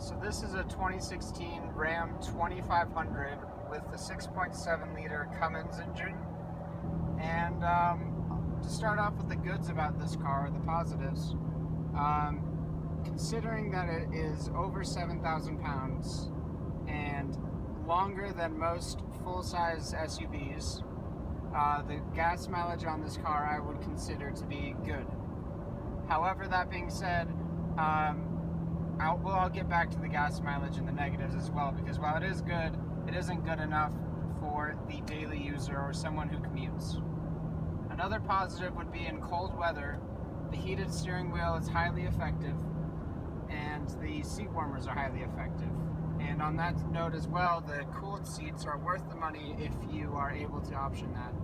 So this is a 2016 Ram 2500 with a 6.7 liter Cummins engine. And to start off with the goods about this car, the positives, considering that it is over 7,000 pounds and longer than most full-size SUVs, the gas mileage on this car I would consider to be good. However, that being said, I'll get back to the gas mileage and the negatives as well, because while it is good, it isn't good enough for the daily user or someone who commutes. Another positive would be in cold weather, the heated steering wheel is highly effective and the seat warmers are highly effective. And on that note as well, the cooled seats are worth the money if you are able to option that.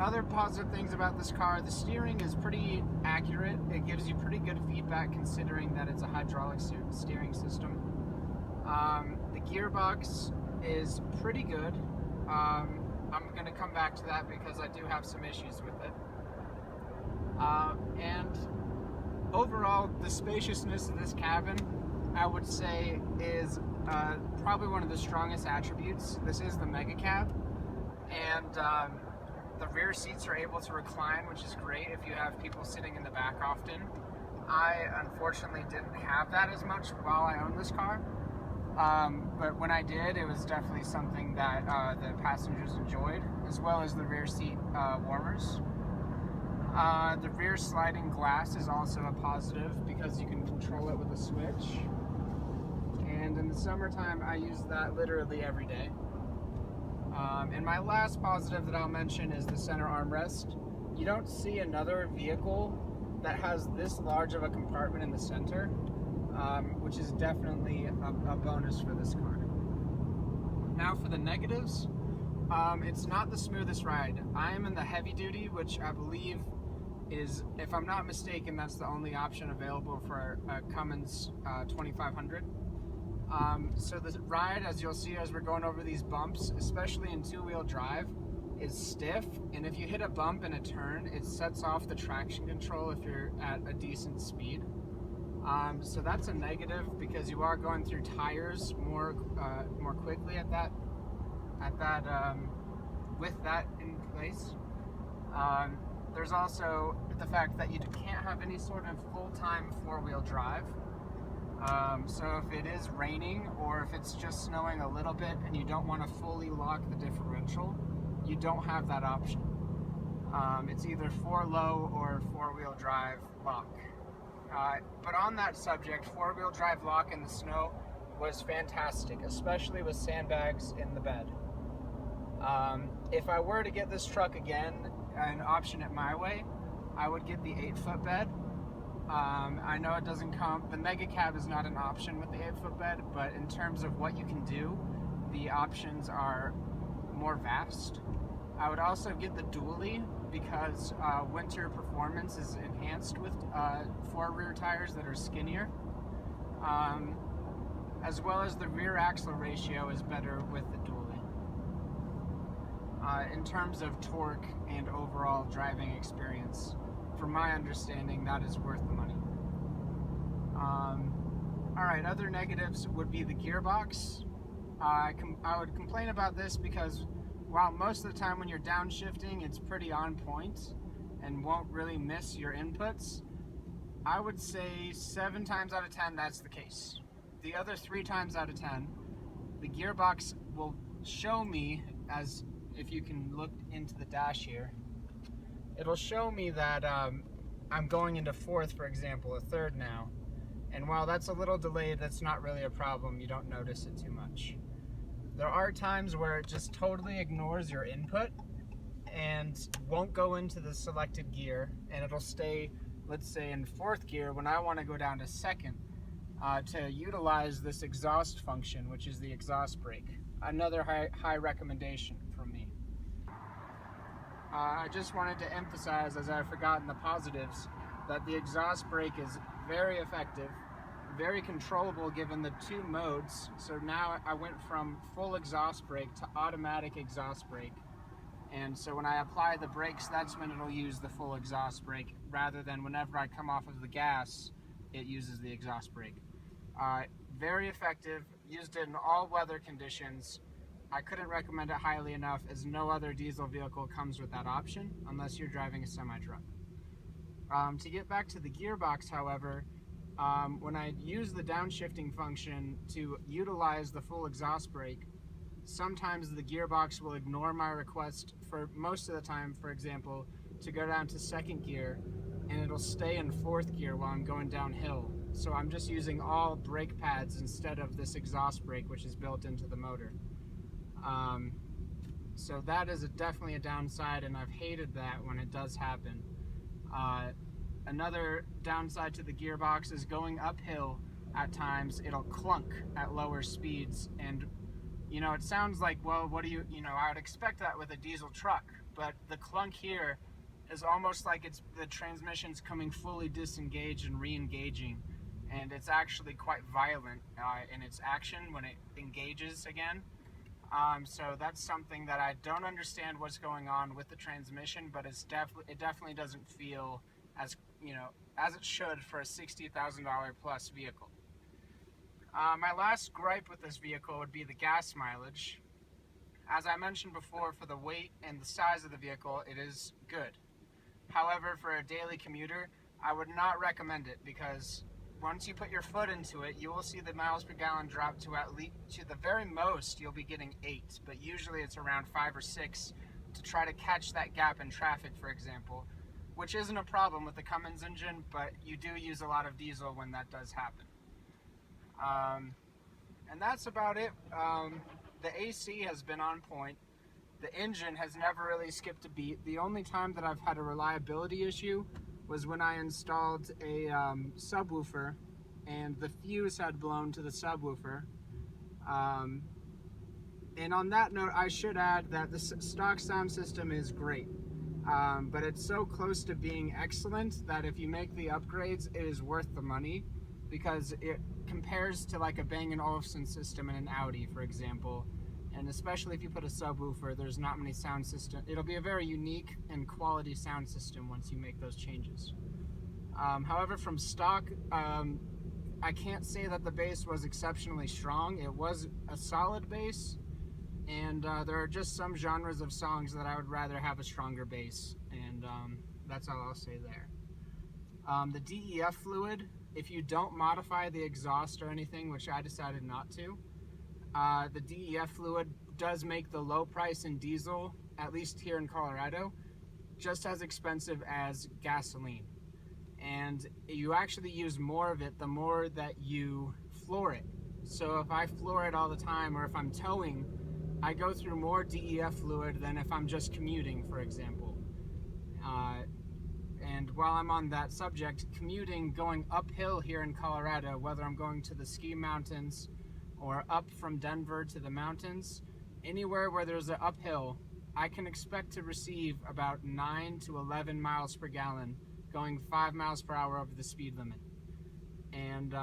Other positive things about this car, the steering is pretty accurate. It gives you pretty good feedback considering that it's a hydraulic steering system. The gearbox is pretty good. I'm going to come back to that because I do have some issues with it. And overall, the spaciousness of this cabin, I would say, is probably one of the strongest attributes. This is the mega cab, and the rear seats are able to recline, which is great if you have people sitting in the back often. I unfortunately didn't have that as much while I owned this car, but when I did, it was definitely something that the passengers enjoyed, as well as the rear seat warmers. The rear sliding glass is also a positive because you can control it with a switch. And in the summertime, I use that literally every day. And my last positive that I'll mention is the center armrest. You don't see another vehicle that has this large of a compartment in the center, which is definitely a bonus for this car. Now for the negatives, it's not the smoothest ride. I am in the heavy duty, which I believe is, if I'm not mistaken, that's the only option available for a Cummins 2500. So the ride, as you'll see as we're going over these bumps, especially in two-wheel drive, is stiff, and if you hit a bump in a turn, it sets off the traction control if you're at a decent speed. So that's a negative because you are going through tires more quickly with that in place. There's also the fact that you can't have any sort of full-time four-wheel drive. So if it is raining or if it's just snowing a little bit and you don't want to fully lock the differential, you don't have that option. It's either 4-low or 4-wheel drive lock. But on that subject, 4-wheel drive lock in the snow was fantastic, especially with sandbags in the bed. If I were to get this truck again and option it my way, I would get the 8-foot bed. I know it doesn't come, the mega cab is not an option with the 8-foot bed, but in terms of what you can do, the options are more vast. I would also get the dually because winter performance is enhanced with 4 rear tires that are skinnier, as well as the rear axle ratio is better with the dually. In terms of torque and overall driving experience, from my understanding, that is worth the money. Alright, other negatives would be the gearbox. I would complain about this because while most of the time when you're downshifting, it's pretty on point and won't really miss your inputs, I would say 7 times out of 10 that's the case. The other 3 times out of 10, the gearbox will show me, as if you can look into the dash here, it'll show me that I'm going into 4th, for example, a 3rd now. And while that's a little delayed, that's not really a problem. You don't notice it too much. There are times where it just totally ignores your input and won't go into the selected gear, and it'll stay, let's say, in 4th gear when I want to go down to 2nd to utilize this exhaust function, which is the exhaust brake. Another high recommendation from me. I just wanted to emphasize, as I've forgotten the positives, that the exhaust brake is very effective, very controllable given the 2 modes. So now I went from full exhaust brake to automatic exhaust brake. And so when I apply the brakes, that's when it'll use the full exhaust brake, rather than whenever I come off of the gas, it uses the exhaust brake. Very effective, used it in all weather conditions. I couldn't recommend it highly enough, as no other diesel vehicle comes with that option unless you're driving a semi-truck. To get back to the gearbox, however, when I use the downshifting function to utilize the full exhaust brake, sometimes the gearbox will ignore my request for most of the time, for example, to go down to second gear, and it'll stay in fourth gear while I'm going downhill. So I'm just using all brake pads instead of this exhaust brake, which is built into the motor. So that is definitely a downside, and I've hated that when it does happen. Another downside to the gearbox is going uphill. At times it'll clunk at lower speeds, and it sounds like, well, what do you I would expect that with a diesel truck, but the clunk here is almost like it's the transmission's coming fully disengaged and re-engaging, and it's actually quite violent in its action when it engages again. So that's something that I don't understand what's going on with the transmission, but it definitely doesn't feel as as it should for a $60,000 plus vehicle. My last gripe with this vehicle would be the gas mileage. As I mentioned before, for the weight and the size of the vehicle, it is good. However, for a daily commuter, I would not recommend it, because once you put your foot into it, you will see the miles per gallon drop to at least, to the very most, you'll be getting 8, but usually it's around 5 or 6 to try to catch that gap in traffic, for example, which isn't a problem with the Cummins engine, but you do use a lot of diesel when that does happen. And that's about it. The AC has been on point. The engine has never really skipped a beat. The only time that I've had a reliability issue was when I installed a subwoofer, and the fuse had blown to the subwoofer. And on that note, I should add that the stock sound system is great, but it's so close to being excellent that if you make the upgrades, it is worth the money, because it compares to like a Bang & Olufsen system in an Audi, for example. And especially if you put a subwoofer, there's not many sound systems. It'll be a very unique and quality sound system once you make those changes. However, from stock, I can't say that the bass was exceptionally strong. It was a solid bass, and there are just some genres of songs that I would rather have a stronger bass, and that's all I'll say there. The DEF fluid, if you don't modify the exhaust or anything, which I decided not to, the DEF fluid does make the low price in diesel, at least here in Colorado, just as expensive as gasoline. And you actually use more of it the more that you floor it. So if I floor it all the time, or if I'm towing, I go through more DEF fluid than if I'm just commuting, for example. And while I'm on that subject, commuting, going uphill here in Colorado, whether I'm going to the ski mountains or up from Denver to the mountains, anywhere where there's an uphill, I can expect to receive about 9 to 11 miles per gallon, going 5 miles per hour over the speed limit. And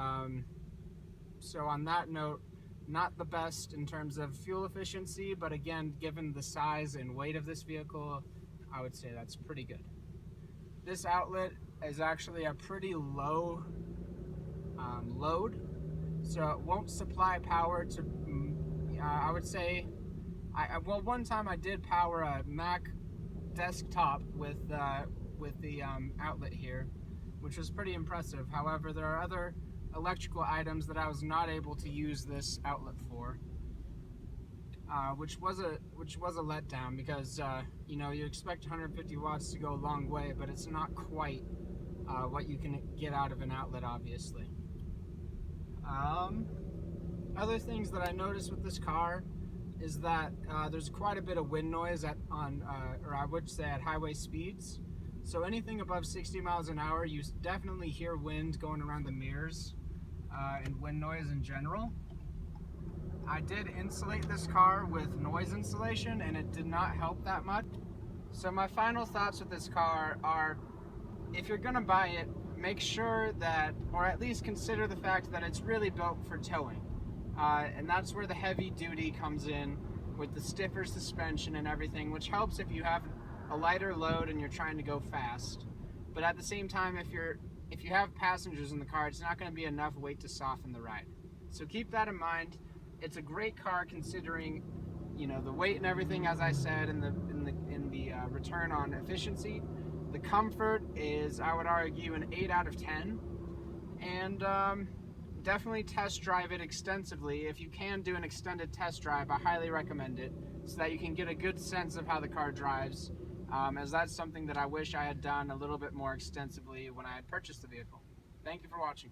so on that note, not the best in terms of fuel efficiency, but again, given the size and weight of this vehicle, I would say that's pretty good. This outlet is actually a pretty low load, so it won't supply power to, I would say, well, one time I did power a Mac desktop with the outlet here, which was pretty impressive. However, there are other electrical items that I was not able to use this outlet for, which was a letdown, because you expect 150 watts to go a long way, but it's not quite what you can get out of an outlet, obviously. Other things that I noticed with this car is that there's quite a bit of wind noise or I would say at highway speeds. So anything above 60 miles an hour, you definitely hear wind going around the mirrors and wind noise in general. I did insulate this car with noise insulation, and it did not help that much. So my final thoughts with this car are, if you're gonna buy it, make sure that, or at least consider the fact that it's really built for towing. And that's where the heavy duty comes in, with the stiffer suspension and everything, which helps if you have a lighter load and you're trying to go fast. But at the same time, if you're if you have passengers in the car, it's not going to be enough weight to soften the ride. So keep that in mind. It's a great car considering, you know, the weight and everything, as I said, and the return on efficiency. The comfort is, I would argue, an 8 out of 10. And definitely test drive it extensively. If you can do an extended test drive, I highly recommend it, so that you can get a good sense of how the car drives, as that's something that I wish I had done a little bit more extensively when I had purchased the vehicle. Thank you for watching.